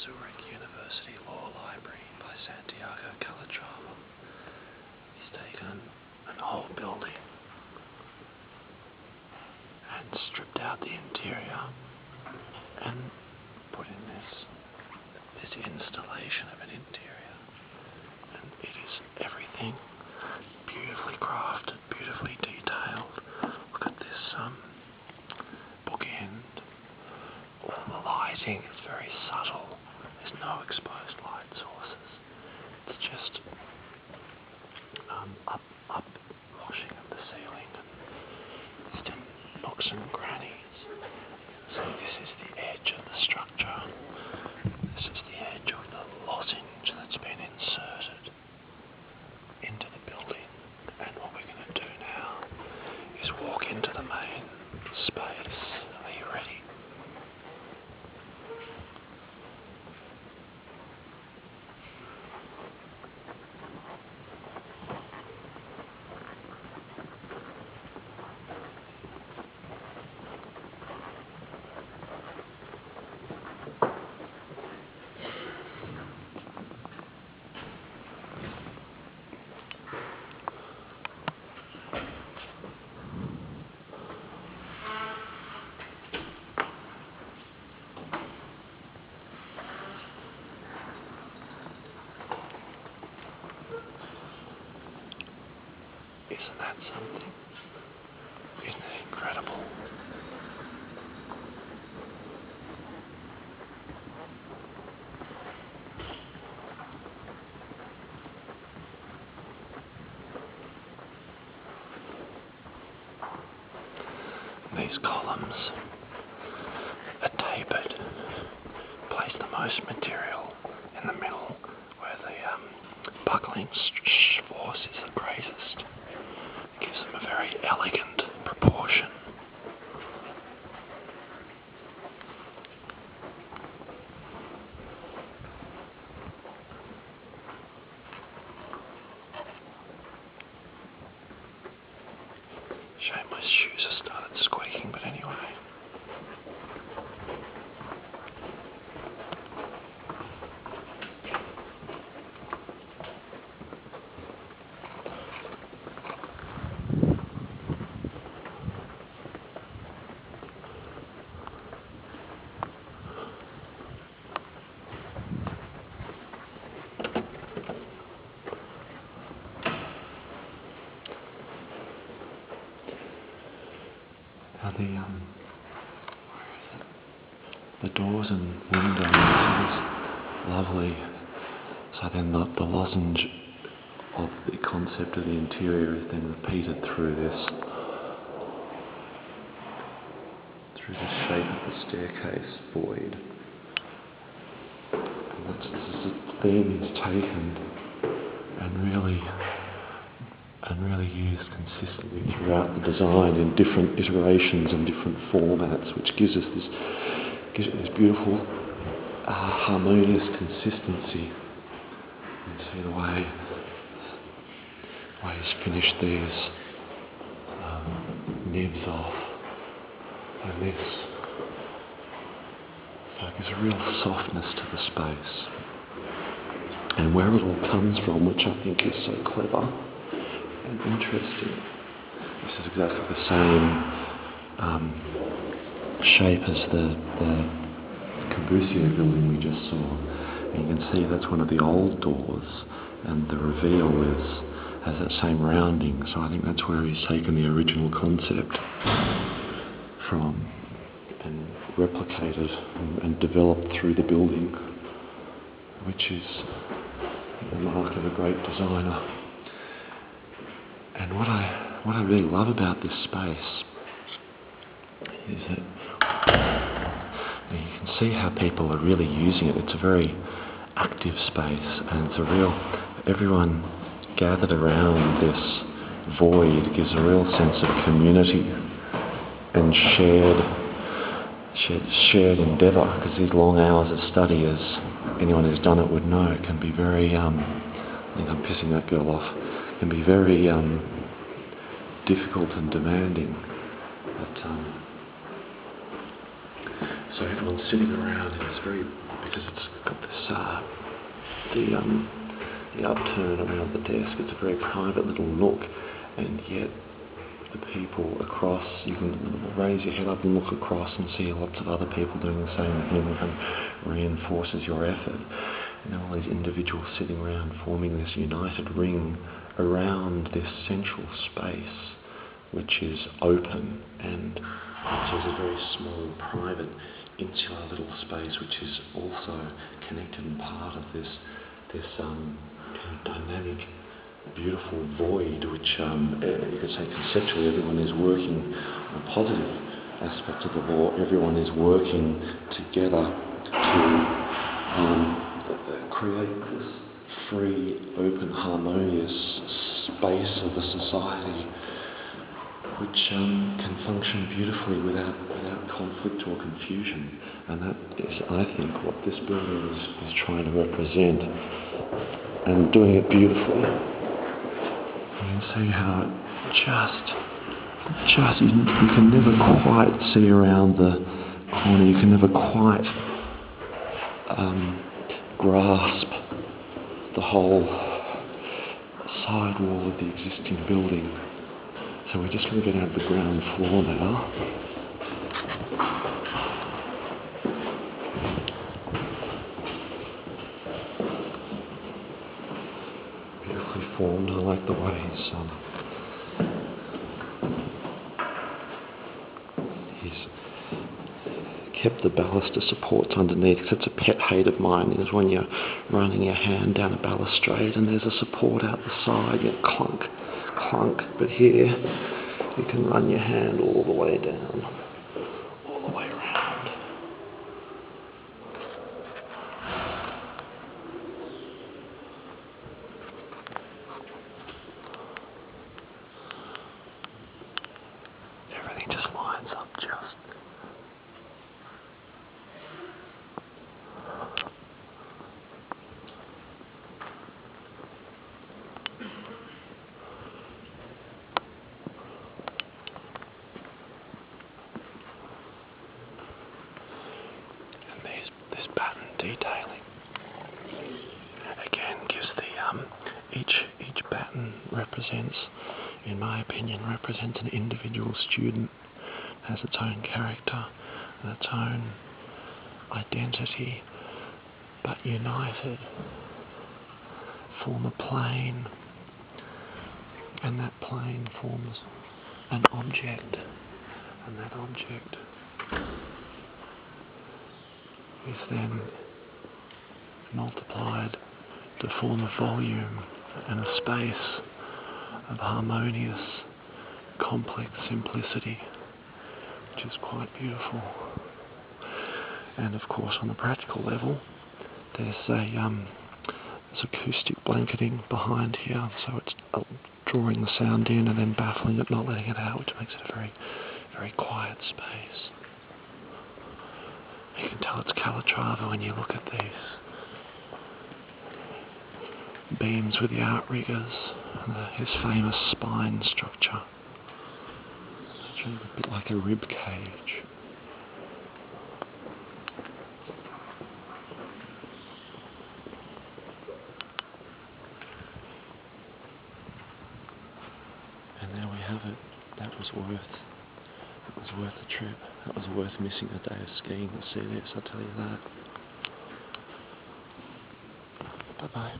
Zurich University Law Library by Calatrava. He's taken an old building and stripped out the interior and put in this installation of an interior, and it is everything beautifully crafted, beautifully detailed. Look at this bookend. All the lighting is very subtle. There's no exposed light sources. It's just up washing of the ceiling and just in nooks and crannies. So this is the edge of the structure. This is the edge of the lozenge that's been inserted into the building. And what we're going to do now is walk into the main space. Are you ready? Isn't that something? Isn't it incredible? These columns are tapered. Place the most material in the middle where the buckling force is the greatest. It gives them a very elegant proportion. Shame my shoes have started squeaking, but anyway. Now the doors and windows is lovely. So then the lozenge of the concept of the interior is then repeated through the shape of the staircase void. And this is a theme he's taken and really used consistently throughout the design in different iterations and different formats, which gives it this beautiful harmonious consistency. You see the way he's finished these nibs off and this. So it gives a real softness to the space. And where it all comes from, which I think is so clever and interesting. This is exactly the same shape as the Corbusier building we just saw. And you can see that's one of the old doors, and the reveal has that same rounding. So I think that's where he's taken the original concept from and replicated and developed through the building, which is the mark of a great designer. And what I really love about this space is that you can see how people are really using it. It's a very active space, and it's everyone gathered around this void gives a real sense of community and shared endeavour, because these long hours of study, as anyone who's done it would know, it can be very, I think I'm pissing that girl off, can be very difficult and demanding. But so everyone's sitting around in this very because it's got this the upturn around the desk. It's a very private little nook, and yet the people across, you can raise your head up and look across and see lots of other people doing the same thing, and reinforces your effort. And all these individuals sitting around forming this united ring around this central space, which is open, and which is a very small, private, insular little space, which is also connected and part of this kind of dynamic, beautiful void, which you could say conceptually everyone is working on a positive aspect of the law. Everyone is working together to create this free, open, harmonious space of a society which can function beautifully without conflict or confusion. And that is, I think, what this building is trying to represent, and doing it beautifully. You can see how it you can never quite see around the corner, you can never quite grasp the whole side wall of the existing building. So we're just going to get out of the ground floor now. Beautifully formed. I like the way he's kept the baluster supports underneath, because it's a pet hate of mine, is when you're running your hand down a balustrade and there's a support out the side, you clunk, clunk. But here you can run your hand all the way down, all the way around. Everything just lines up just. This pattern detailing again gives the each batten represents, in my opinion, represents an individual student, has its own character and its own identity, but united form a plane, and that plane forms an object, and that object is then multiplied to form a volume and a space of harmonious, complex simplicity, which is quite beautiful. And of course, on the practical level, there's acoustic blanketing behind here, so it's drawing the sound in and then baffling it, not letting it out, which makes it a very, very quiet space. You can tell it's Calatrava when you look at these beams with the outriggers and his famous spine structure. It's actually a bit like a rib cage. And there we have it. That was worth a trip. That was worth missing a day of skiing to see this, I'll tell you that. Bye bye.